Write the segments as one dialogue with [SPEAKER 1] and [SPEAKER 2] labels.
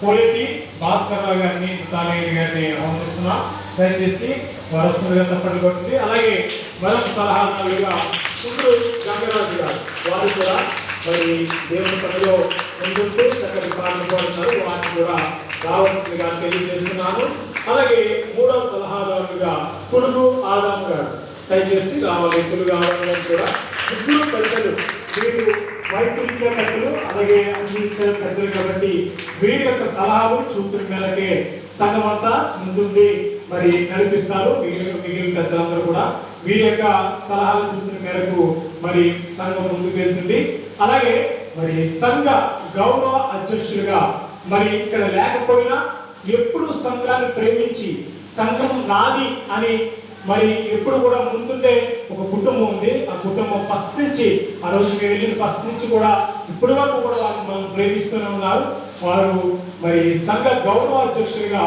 [SPEAKER 1] కోలేటి భాస్కర్ రావు గారిని తాళగిరి గారిని ఆహ్వానిస్తున్నాం. దయచేసి వారు వస్తుందిగా తప్పట్లు కొట్టింది. అలాగే మరొక సలహాదారులుగా కుండ్రు గంగరాజు గారు, వారు కూడా మరి దేవుని పనిలో ముందుంటూ చక్కటి పాటలు పాడుతున్నారు. వారిని కూడా రావాల్సిందిగా తెలియజేస్తున్నాను. అలాగే మూడవ సలహాదారులుగా పులుగు ఆదాం గారు దయచేసి రావాలి. పులుగు ఆదాం గారు కూడా ముగ్గురు పెద్దలు, వీరు వయసు ఇచ్చిన పెద్దలు, అలాగే అన్ని ఇచ్చిన పెద్దలు కాబట్టి వీరి యొక్క సలహాలు సూచన మేరకే సంఘం అంతా ముందుండి మరి నడిపిస్తారు. మిగిలిన పెద్దలందరూ కూడా వీరి యొక్క సలహాలు సూచన మేరకు మరి సంఘం ముందుకు వెళ్తుంది. అలాగే మరి సంఘ గౌరవ అధ్యక్షులుగా మరి ఇక్కడ లేకపోయినా ఎప్పుడు సంఘాన్ని ప్రేమించి సంఘం నాది అని మరి ఎప్పుడు కూడా ముందుండే ఒక కుటుంబం ఉంది. ఆ కుటుంబం ఫస్ట్ నుంచి, ఆ రోజు మేము వెళ్ళిన ఫస్ట్ నుంచి కూడా ఇప్పటి వరకు కూడా వారిని మనం ప్రేమిస్తూనే ఉన్నారు. వారు మరి సంఘ గౌరవ అధ్యక్షులుగా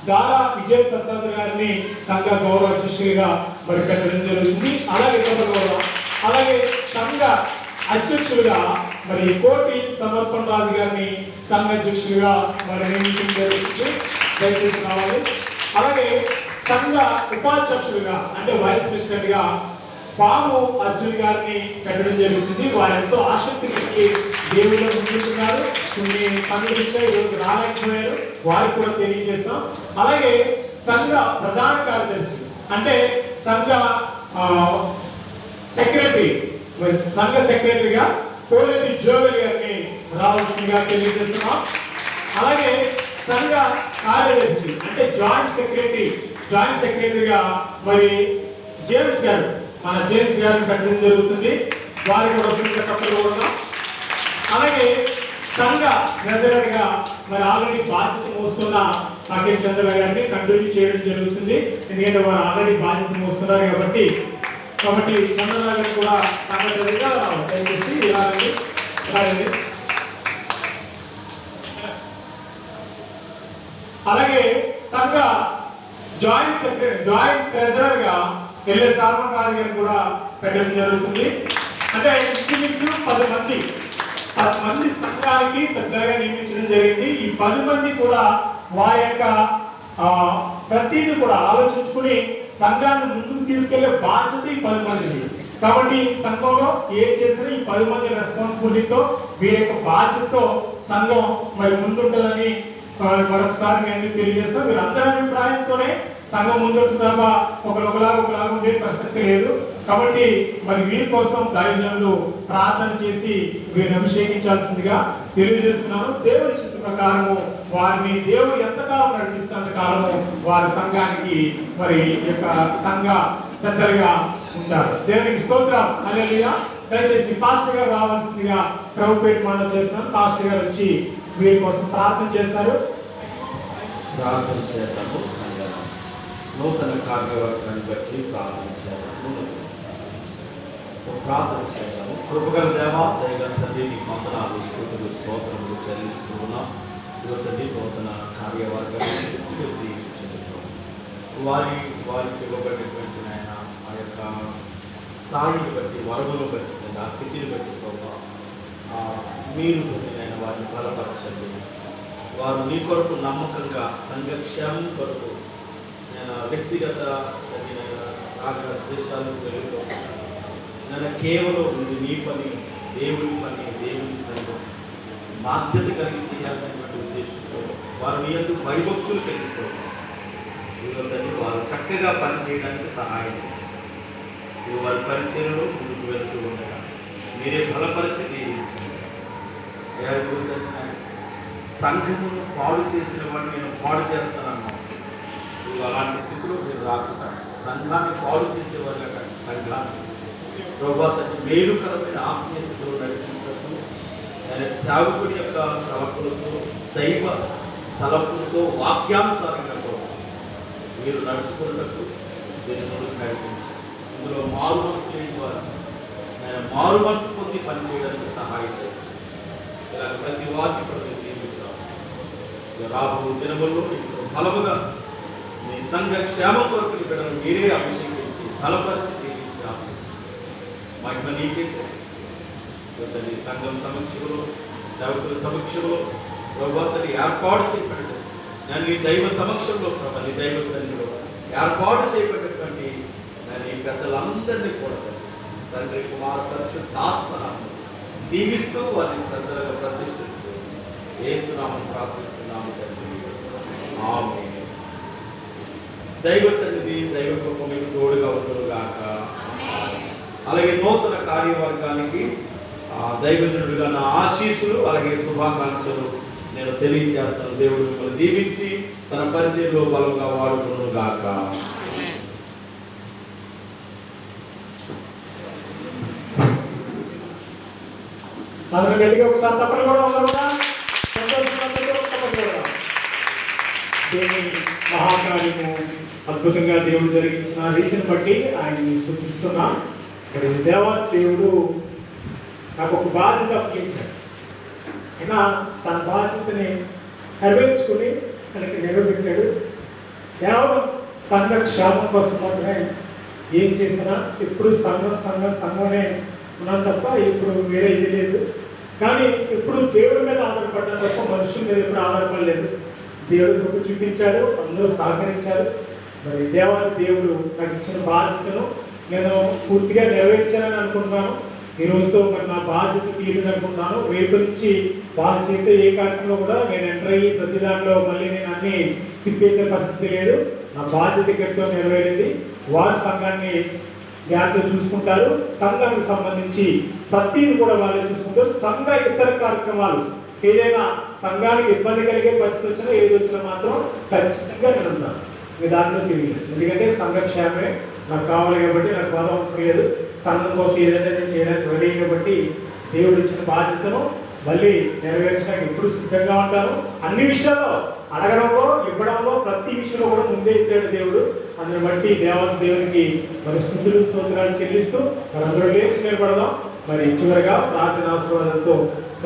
[SPEAKER 1] దారా విజయ్ ప్రసాద్ గారిని సంఘ గౌరవ అధ్యక్షులుగా మరి పెట్టడం జరుగుతుంది. అలాగే సంఘ అధ్యక్షులుగా మరి కోటి సమర్పణ రాజు గారిని సంఘ అధ్యక్షులుగా మరి నియమించడం జరుగుతుంది. దయచేసి రావాలి. అలాగే సంఘ ఉపాధ్యక్షులుగా అంటే వైస్ ప్రెసిడెంట్ గా పాము అర్జున్ గారిని పెట్టడం జరుగుతుంది. వారు ఎంతో ఆసక్తి కలిగి దేవుళ్ళు ముందుతున్నారు. కొన్ని పనులు ఇస్తే ఈరోజు రాలేకపోయారు, వారికి కూడా తెలియజేస్తాం. అలాగే సంఘ ప్రధాన కార్యదర్శి అంటే సంఘ సెక్రటరీ, సంఘ సెక్రటరీగా కోలేటి జోవెల్ గారిని రావాల్సిందిగా తెలియజేస్తున్నాం. అలాగే సంఘ కార్యదర్శి అంటే జాయింట్ సెక్రటరీగా మరి జేమ్స్ గారు, మన జేమ్స్ గారిని పెట్టడం జరుగుతుంది. వారికి కూడా. అలాగే సంఘ ట్రెజరర్ గా మరి ఆల్రెడీ బాధ్యత మోస్తున్న నాగేష్ చంద్ర గారిని కంటిన్యూ చేయడం జరుగుతుంది. ఎందుకంటే వారు ఆల్రెడీ బాధ్యత మోస్తున్నారు కాబట్టి చంద్రబాబు గారు కూడా సంఘ ట్రెజరర్గా దయచేసి ఇలాగండి. అలాగే సంఘ జాయింట్ ట్రెజరర్ గా ఎల్ఏ సాల్మన్ రాజు గారిని కూడా పెట్టడం జరుగుతుంది. అంటే ఇంచుమించు 10 మంది సంఘానికి పెద్దగా నియమించడం జరిగింది. ఈ 10 మంది కూడా వారి యొక్క ప్రతిదీ కూడా ఆలోచించుకుని సంఘాన్ని ముందుకు తీసుకెళ్లే బాధ్యత ఈ 10 మందిది. కాబట్టి సంఘంలో ఏం చేసినా ఈ 10 మంది రెస్పాన్సిబిలిటీతో వీరి యొక్క బాధ్యతతో సంఘం మరి ముందుంటుందని మరొకసారి నేను తెలియజేస్తాం. మీరు అందరి అభిప్రాయంతోనే సంఘం ముందుంటుందా, ఒకలాగా ఉండే పరిస్థితి లేదు. కాబట్టి మరి వీరి కోసం దైవజనులు ప్రార్థన చేసి వీరిని అభిషేకించాల్సిందిగా తెలియజేస్తున్నాను. దేవుని చిత్త ప్రకారము వారిని దేవుడు ఎంతకాలం నడిపిస్తున్నంత కాలము వారి సంఘానికి మరి యొక్క సంఘ పెద్దలుగా ఉంటారు. దేవునికి స్తోత్రం. హల్లెలూయా. దయచేసి పాస్టర్ గారు రావాల్సిందిగా ప్రభుపేట మనం చేస్తున్నాను. పాస్టర్ గారు వచ్చి వీరి కోసం ప్రార్థన చేస్తారు.
[SPEAKER 2] ప్రార్థన చేద్దాము. నూతన కార్యవర్గాన్ని బట్టి ప్రార్థన చేద్దాము. కృపగల దేవా, దయగల తండ్రి, నీకు వందనాలు, స్తుతులు, స్తోత్రములు చెల్లిస్తూ ఉన్నాం. తండ్రి నూతన కార్యవర్గాన్ని వారికి ఇవ్వబడినటువంటి ఆయన ఆ యొక్క స్థాయిని బట్టి, వరమును బట్టి, ఆ స్థితిని బట్టి మీరు ఆయన వారిని బలపరచండి. వారు నీ కొరకు నమ్మకంగా సంఘక్షేమం కొరకు నేను వ్యక్తిగత దేశాలకు వెళ్ళిపో నేను కేవలం నీ పని, దేవుని పని, దేవుని సంఘం బాధ్యత కలిగి చేయాలనేటువంటి ఉద్దేశంతో వారు నీ యొక్క భయభక్తులు కలిగిపోతారు. వారు చక్కగా పనిచేయడానికి సహాయం చేయండి. వారి పరిచయంలో ముందుకు వెళ్తూ ఉండగా మీరే బలపరిచి దీవించండి. సంఘమును పాడు చేసిన వాడిని నేను పాడు చేస్తానన్నా, అలాంటి స్థితిలో మీరు రాకుండా సంఘాన్ని పాడు చేసేవారుగా కానీ సంఘాన్ని ప్రభుత్వ మేలుకరమైన ఆత్మీయ స్థితిలో నడిపించడం, ఆయన సేవకుడి యొక్క ప్రవర్తనతో, దైవ తలపులతో, వాక్యానుసారంగా మీరు నడుచుకున్నట్టు దేవుడు నడిపించారు. ఇందులో మారు మనసు లేని వారు ఆయన మారు మనసు పొంది పనిచేయడానికి సహాయం చేయండి. ఇలా ప్రతి వారిని ప్రతి రాబో దినముల్లో ఇప్పుడు బలముగా మీ సంఘ క్షేమం కొరకు ఇక్కడ మీరే అభిషేకించి బలపరిచి దీవించి మహిమ నీకే చేస్తుంది. సంఘం సమక్షంలో, సేవకుల సమక్షంలో ప్రభు అతని ఏర్పాటు చేయబడ్డాడు. నేను నీ దైవ సమక్షంలో ప్రభు, నీ దైవ సన్నిధిలో ఏర్పాటు చేయబడినటువంటి నేను ఈ పెద్దలందరినీ కూడా తండ్రి కుమార పరిశుద్ధాత్మనామం దీవిస్తూ వారిని పెద్దలుగా ప్రతిష్ఠిస్తూ యేసునామం ప్రార్థిస్తున్నాము తండ్రి. ఆమేన్. దైవ సన్నిధి దైవ కృప మీకు తోడుగా ఉండుగాక. అలాగే నూతన కార్యవర్గానికి దైవజనుడిగా నా ఆశీస్సులు అలాగే శుభాకాంక్షలు నేను తెలియజేస్తాను. దేవుడు మిమ్మల్ని దీవించి తన పరిచయంలో బలంగా వాడుకునుగాక.
[SPEAKER 1] అందరూ గట్టిగా ఒకసారి తప్పలు కూడా ఉండవుగా. దేవుని మహాకార్యము అద్భుతంగా దేవుడు జరిగించిన రీతిని బట్టి ఆయన్ని స్తుతిస్తున్నా. మరి దేవుడు నాకు ఒక బాధ్యత అప్పగించాడు. అయినా తన బాధ్యతని నెరవేర్చుకుని తనకి నిలబెట్టాడు. కేవలం సంఘ క్షేమం కోసం మాత్రమే ఏం చేసినా ఎప్పుడు సంఘమే ఉన్నాను తప్ప ఇప్పుడు వేరే ఇది లేదు. కానీ ఎప్పుడు దేవుడి మీద ఆధారపడ్డా తప్ప మనుషుల మీద ఎప్పుడు ఆధారపడలేదు. దేవుడు కృప చూపించాడు, అందరూ సహకరించారు. మరి దేవుడు నాకు ఇచ్చిన బాధ్యతను నేను పూర్తిగా నెరవేర్చానని అనుకుంటున్నాను. ఈ రోజుతో మరి నా బాధ్యత తీరింది అనుకుంటున్నాను. రేపు నుంచి వాళ్ళు చేసే ఏ కార్యక్రమంలో కూడా నేను ఎంటర్ అయ్యి ప్రతి దాంట్లో మళ్ళీ నేను అన్ని తిప్పేసే పరిస్థితి లేదు. నా బాధ్యత ఇక్కడితో నెరవేరింది. వారి సంఘాన్ని జాగ్రత్త చూసుకుంటారు. సంఘానికి సంబంధించి ప్రతిదీ కూడా వాళ్ళే చూసుకుంటారు. సంఘ ఇతర కార్యక్రమాలు ఏదైనా సంఘానికి ఇబ్బంది కలిగే పరిస్థితి వచ్చినా ఏది వచ్చినా మాత్రం ఖచ్చితంగా నేను ఉన్నాను. మీ దాంట్లో తిరిగి, ఎందుకంటే సంఘ క్షేమమే నాకు కావాలి కాబట్టి నాకు బాధ అవసరం లేదు. సంఘం కోసం ఏదైనా నేను చేయడానికి రెడీ కాబట్టి దేవుడు ఇచ్చిన బాధ్యతను మళ్ళీ నెరవేర్చడానికి ఎప్పుడు సిద్ధంగా ఉంటాను. అన్ని విషయాల్లో అడగడంలో ఇవ్వడంలో ప్రతి విషయంలో కూడా ముందే ఇచ్చాడు దేవుడు. అందుని బట్టి దేవునికి మరి స్తుతులు స్తోత్రాలు చెల్లిస్తూ మరి అందరూ లేచి నిలబడదాం. మరి చివరిగా ప్రార్థన ఆశీర్వాదంతో